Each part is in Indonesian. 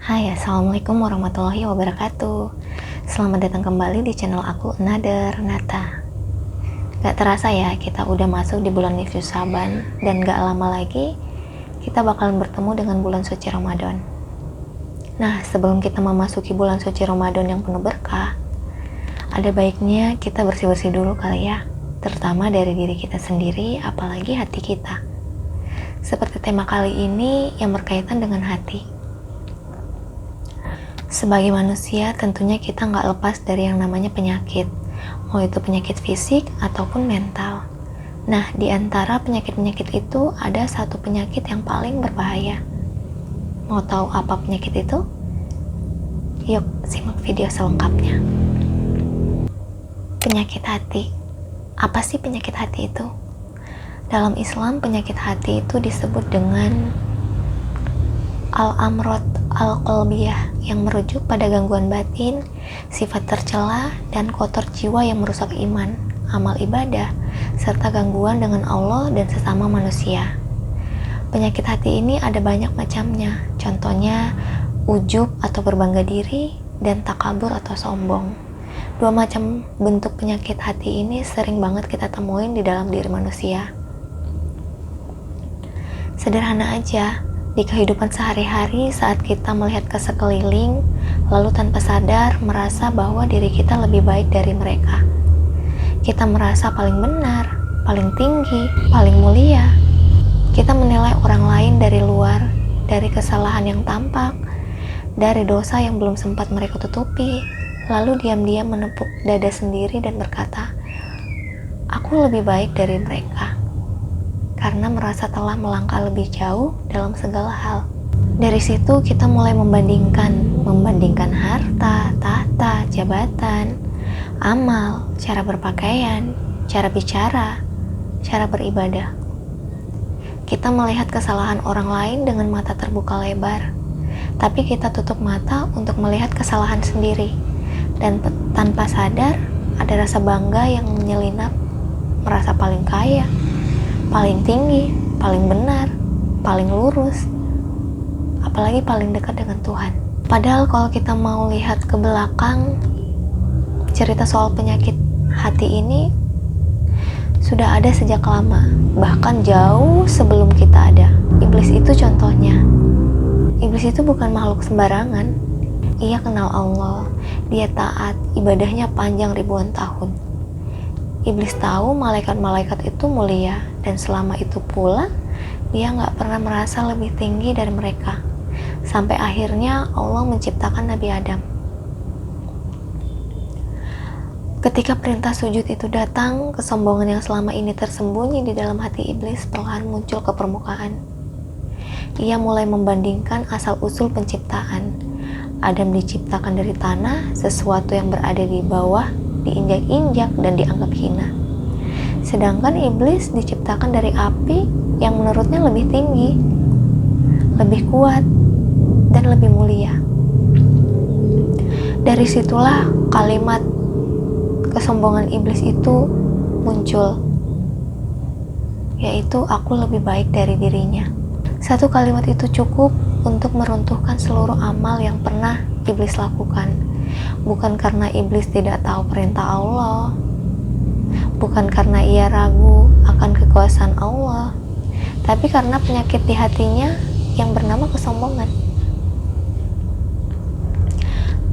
Hai, Assalamualaikum warahmatullahi wabarakatuh. Selamat datang kembali di channel aku, Nada Renata. Gak terasa ya, kita udah masuk di bulan Nifus Saban, dan gak lama lagi kita bakalan bertemu dengan bulan suci Ramadan. Nah, sebelum kita memasuki bulan suci Ramadan yang penuh berkah, ada baiknya kita bersih-bersih dulu kali ya, terutama dari diri kita sendiri, apalagi hati kita. Seperti tema kali ini yang berkaitan dengan hati. Sebagai manusia, tentunya kita nggak lepas dari yang namanya penyakit, mau itu penyakit fisik ataupun mental. Nah, di antara penyakit-penyakit itu ada satu penyakit yang paling berbahaya. Mau tahu apa penyakit itu? Yuk, simak video selengkapnya. Penyakit hati. Apa sih penyakit hati itu? Dalam Islam, penyakit hati itu disebut dengan al-amrod al-qalbiyah, yang merujuk pada gangguan batin, sifat tercela, dan kotor jiwa yang merusak iman, amal ibadah, serta gangguan dengan Allah dan sesama manusia. Penyakit hati ini ada banyak macamnya, contohnya ujub atau berbangga diri, dan takabur atau sombong. Dua macam bentuk penyakit hati ini sering banget kita temuin di dalam diri manusia. Sederhana aja, di kehidupan sehari-hari saat kita melihat ke sekeliling, lalu tanpa sadar merasa bahwa diri kita lebih baik dari mereka. Kita merasa paling benar, paling tinggi, paling mulia. Kita menilai orang lain dari luar, dari kesalahan yang tampak, dari dosa yang belum sempat mereka tutupi, lalu diam-diam menepuk dada sendiri dan berkata, "Aku lebih baik dari mereka." Karena merasa telah melangkah lebih jauh dalam segala hal. Dari situ kita mulai membandingkan harta, tahta, jabatan, amal, cara berpakaian, cara bicara, cara beribadah. Kita melihat kesalahan orang lain dengan mata terbuka lebar, tapi kita tutup mata untuk melihat kesalahan sendiri, dan tanpa sadar ada rasa bangga yang menyelinap, merasa paling kaya, paling tinggi, paling benar, paling lurus, apalagi paling dekat dengan Tuhan. Padahal kalau kita mau lihat ke belakang, cerita soal penyakit hati ini sudah ada sejak lama, bahkan jauh sebelum kita ada. Iblis itu contohnya. Iblis itu bukan makhluk sembarangan. Ia kenal Allah, dia taat, ibadahnya panjang ribuan tahun. Iblis tahu malaikat-malaikat itu mulia, dan selama itu pula dia nggak pernah merasa lebih tinggi dari mereka. Sampai akhirnya Allah menciptakan Nabi Adam. Ketika perintah sujud itu datang, kesombongan yang selama ini tersembunyi di dalam hati iblis perlahan muncul ke permukaan. Ia mulai membandingkan asal-usul penciptaan. Adam diciptakan dari tanah, sesuatu yang berada di bawah diinjak-injak dan dianggap hina. Sedangkan iblis diciptakan dari api yang menurutnya lebih tinggi, lebih kuat, dan lebih mulia. Dari situlah kalimat kesombongan iblis itu muncul, yaitu aku lebih baik dari dirinya. Satu kalimat itu cukup untuk meruntuhkan seluruh amal yang pernah iblis lakukan. Bukan karena iblis tidak tahu perintah Allah, bukan karena ia ragu akan kekuasaan Allah, tapi karena penyakit di hatinya yang bernama kesombongan.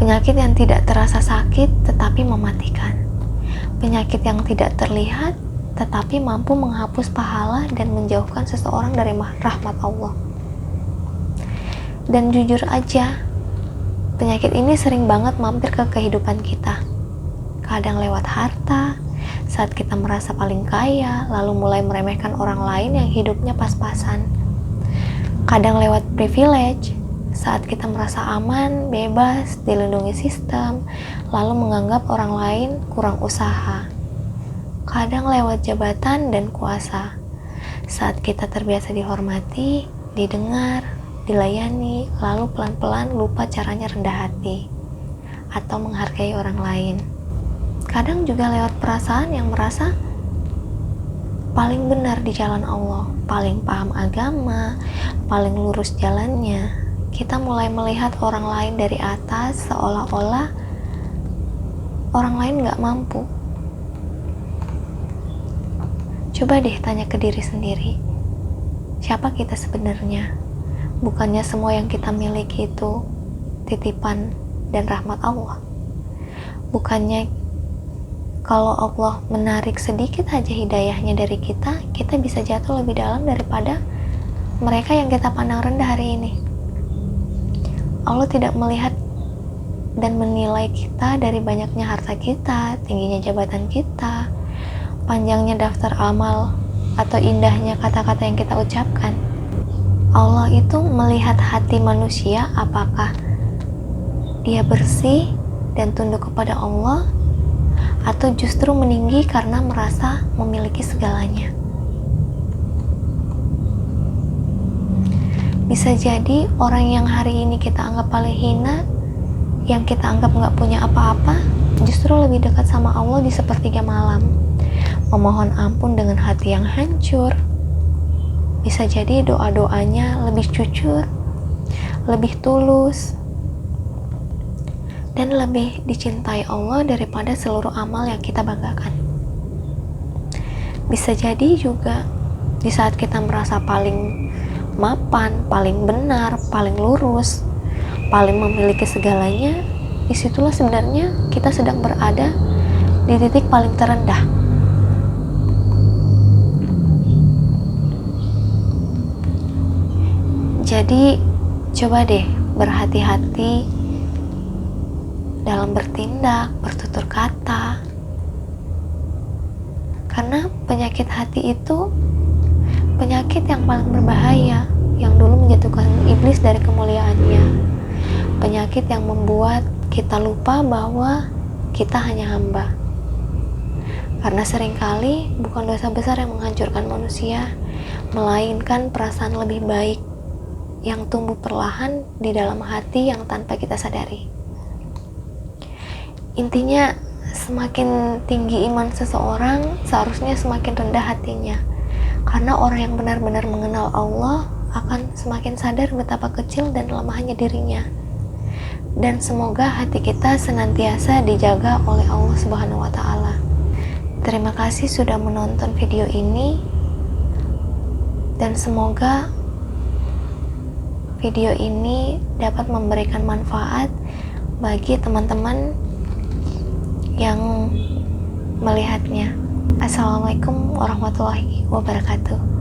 Penyakit yang tidak terasa sakit tetapi mematikan. Penyakit yang tidak terlihat tetapi mampu menghapus pahala dan menjauhkan seseorang dari rahmat Allah. Dan jujur aja, penyakit ini sering banget mampir ke kehidupan kita. Kadang lewat harta, saat kita merasa paling kaya, lalu mulai meremehkan orang lain yang hidupnya pas-pasan. Kadang lewat privilege, saat kita merasa aman, bebas, dilindungi sistem, lalu menganggap orang lain kurang usaha. Kadang lewat jabatan dan kuasa, saat kita terbiasa dihormati, didengar, dilayani, lalu pelan-pelan lupa caranya rendah hati atau menghargai orang lain. Kadang juga lewat perasaan yang merasa paling benar di jalan Allah, paling paham agama, paling lurus jalannya, kita mulai melihat orang lain dari atas, seolah-olah orang lain gak mampu. Coba deh tanya ke diri sendiri, siapa kita sebenarnya? Bukannya semua yang kita miliki itu titipan dan rahmat Allah. Bukannya kalau Allah menarik sedikit aja hidayahnya dari kita, kita bisa jatuh lebih dalam daripada mereka yang kita pandang rendah hari ini. Allah tidak melihat dan menilai kita dari banyaknya harta kita, tingginya jabatan kita, panjangnya daftar amal, atau indahnya kata-kata yang kita ucapkan. Allah itu melihat hati manusia, apakah dia bersih dan tunduk kepada Allah, atau justru meninggi karena merasa memiliki segalanya. Bisa jadi orang yang hari ini kita anggap paling hina, yang kita anggap gak punya apa-apa, justru lebih dekat sama Allah di sepertiga malam, memohon ampun dengan hati yang hancur. Bisa jadi doa-doanya lebih jujur, lebih tulus, dan lebih dicintai Allah daripada seluruh amal yang kita banggakan. Bisa jadi juga di saat kita merasa paling mapan, paling benar, paling lurus, paling memiliki segalanya, disitulah sebenarnya kita sedang berada di titik paling terendah. Jadi coba deh berhati-hati dalam bertindak, bertutur kata, karena penyakit hati itu penyakit yang paling berbahaya, yang dulu menjatuhkan iblis dari kemuliaannya. Penyakit yang membuat kita lupa bahwa kita hanya hamba. Karena seringkali bukan dosa besar yang menghancurkan manusia, melainkan perasaan lebih baik yang tumbuh perlahan di dalam hati yang tanpa kita sadari. Intinya, semakin tinggi iman seseorang, seharusnya semakin rendah hatinya. Karena orang yang benar-benar mengenal Allah akan semakin sadar betapa kecil dan lemahnya dirinya. Dan semoga hati kita senantiasa dijaga oleh Allah Subhanahu wa Ta'ala. Terima kasih sudah menonton video ini, dan semoga video ini dapat memberikan manfaat bagi teman-teman yang melihatnya. Assalamualaikum warahmatullahi wabarakatuh.